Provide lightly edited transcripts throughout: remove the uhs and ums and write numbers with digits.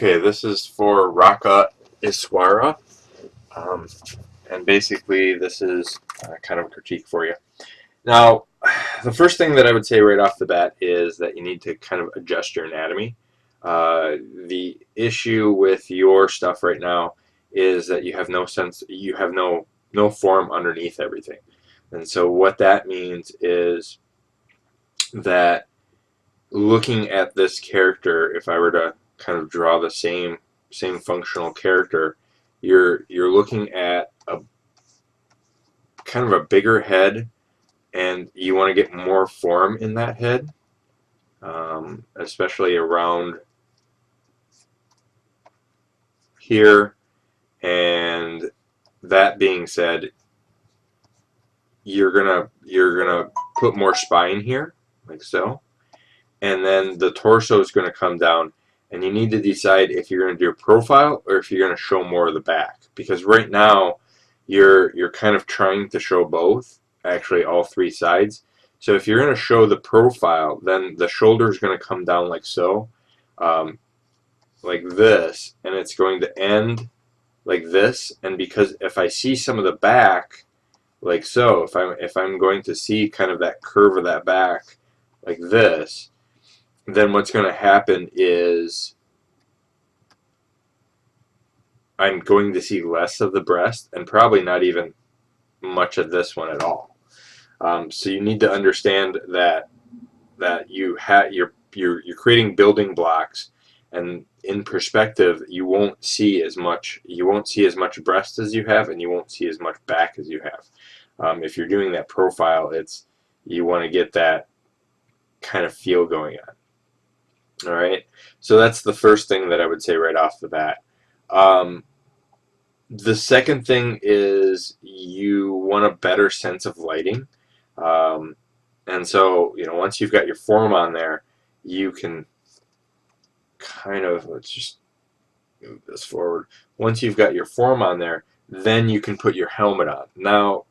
Okay, this is for Raka Iswara, um, and basically this is kind of a critique for you. Now, the first thing that I would say right off the bat is that you need to kind of adjust your anatomy. The issue with your stuff right now is that you have no sense, you have no form underneath everything, and so what that means is that looking at this character, if I were to kind of draw the same functional character, you're looking at a kind of a bigger head, and you want to get more form in that head, especially around here. And that being said, you're gonna put more spine here, like so, and then the torso is going to come down, and you need to decide if you're going to do a profile or if you're going to show more of the back, because right now you're kind of trying to show both, actually all three sides. So if you're going to show the profile, then the shoulder is going to come down like so, um, like this, and it's going to end like this. And because if I see some of the back like so, if I'm going to see kind of that curve of that back like this, then what's going to happen is I'm going to see less of the breast and probably not even much of this one at all. So you need to understand that you're creating building blocks, and in perspective you won't see as much breast as you have, and you won't see as much back as you have. If you're doing that profile, you want to get that kind of feel going on. All right, so that's the first thing that I would say right off the bat. Um, the second thing is you want a better sense of lighting, um, and so once you've got your form on there, you can kind of, let's just move this forward. Once you've got your form on there, then you can put your helmet on. Now,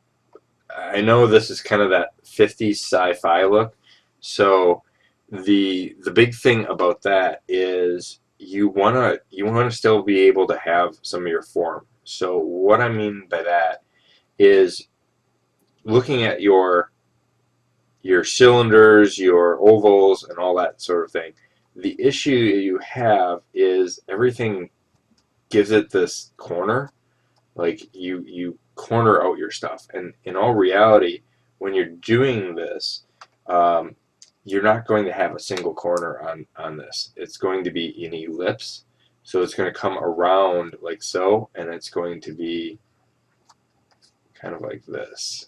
I know this is kind of that 50s sci-fi look, so the big thing about that is you wanna still be able to have some of your form. So what I mean by that is looking at your cylinders, your ovals, and all that sort of thing. The issue you have is everything gives it this corner, like you corner out your stuff, and in all reality, when you're doing this, um, you're not going to have a single corner on this. It's going to be an ellipse, so it's going to come around like so, and it's going to be kind of like this.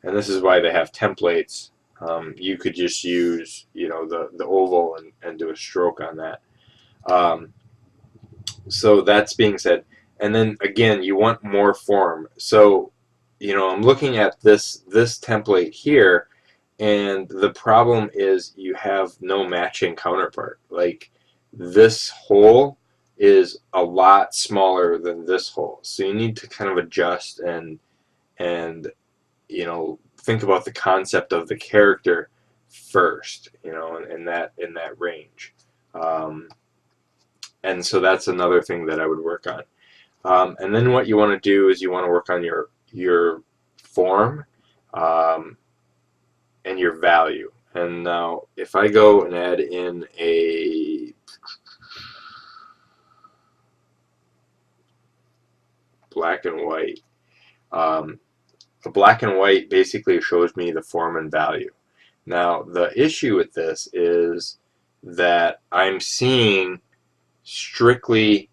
And this is why they have templates. You could just use the oval and do a stroke on that. Um, so that's being said, and then again, you want more form. So I'm looking at this template here, and the problem is you have no matching counterpart. Like, this hole is a lot smaller than this hole, so you need to kind of adjust and think about the concept of the character first, in that range. Um, and so that's another thing that I would work on. And then what you want to do is you want to work on your form, um, and your value. And now if I go and add in a black and white, um, the black and white basically shows me the form and value. Now the issue with this is that I'm seeing strictly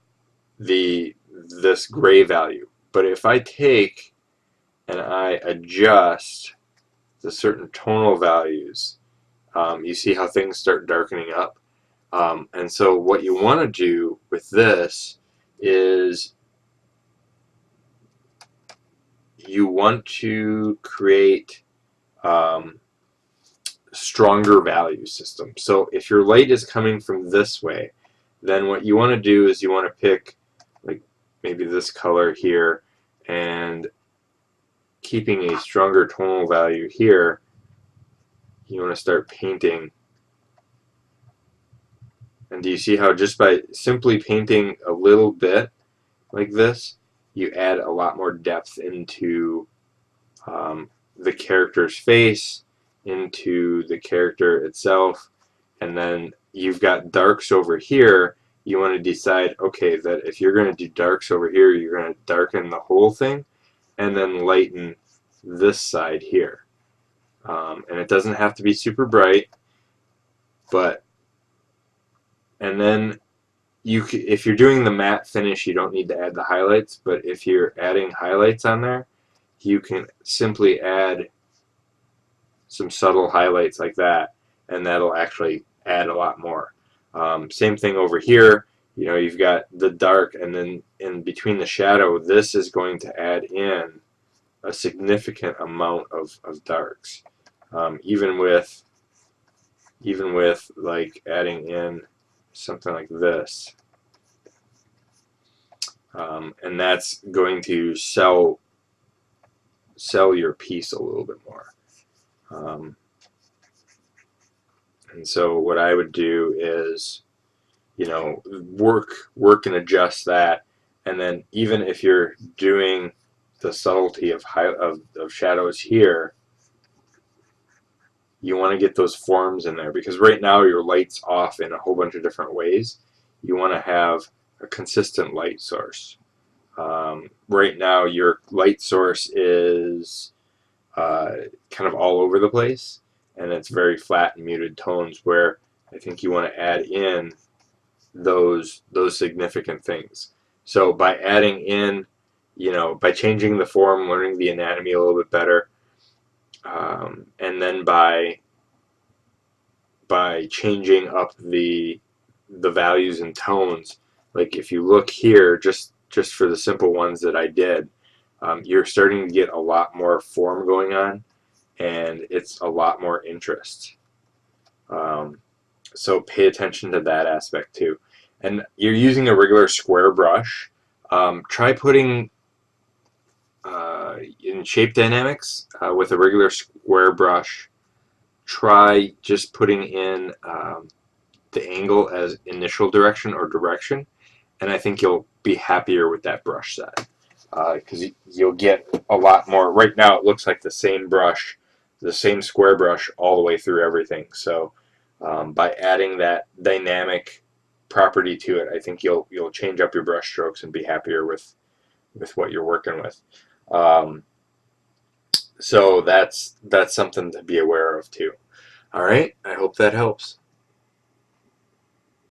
this gray value. But if I take and I adjust the certain tonal values, you see how things start darkening up. And so what you want to do with this is you want to create um, stronger value system. So if your light is coming from this way, then what you want to do is you want to pick like maybe this color here, and keeping a stronger tonal value here, you want to start painting And do you see how just by simply painting a little bit like this, you add a lot more depth into the character's face, into the character itself, and then you've got darks over here. You want to decide, okay, that if you're going to do darks over here, you're going to darken the whole thing and then lighten this side here. And it doesn't have to be super bright, but, and then if you're doing the matte finish, you don't need to add the highlights, but if you're adding highlights on there, you can simply add some subtle highlights like that, and that'll actually add a lot more. Same thing over here. You know, you've got the dark, and then in between the shadow, this is going to add in a significant amount of darks. Even with like adding in something like this, and that's going to sell your piece a little bit more. And so what I would do is, you know, work and adjust that, and then even if you're doing the subtlety of shadows here, you want to get those forms in there, because right now your light's off in a whole bunch of different ways. You want to have a consistent light source. Right now your light source is kind of all over the place, and it's very flat and muted tones, where I think you want to add in those significant things. So by adding in, you know, by changing the form, learning the anatomy a little bit better, and then by changing up the values and tones, like if you look here, just for the simple ones that I did, you're starting to get a lot more form going on, and it's a lot more interest. So pay attention to that aspect too. And you're using a regular square brush. Try putting in shape dynamics with a regular square brush. Try just putting in the angle as initial direction or direction, and I think you'll be happier with that brush set, because you'll get a lot more. Right now it looks like the same brush, the same square brush all the way through everything. So by adding that dynamic property to it, I think you'll change up your brush strokes and be happier with what you're working with. So that's something to be aware of too. All right, I hope that helps.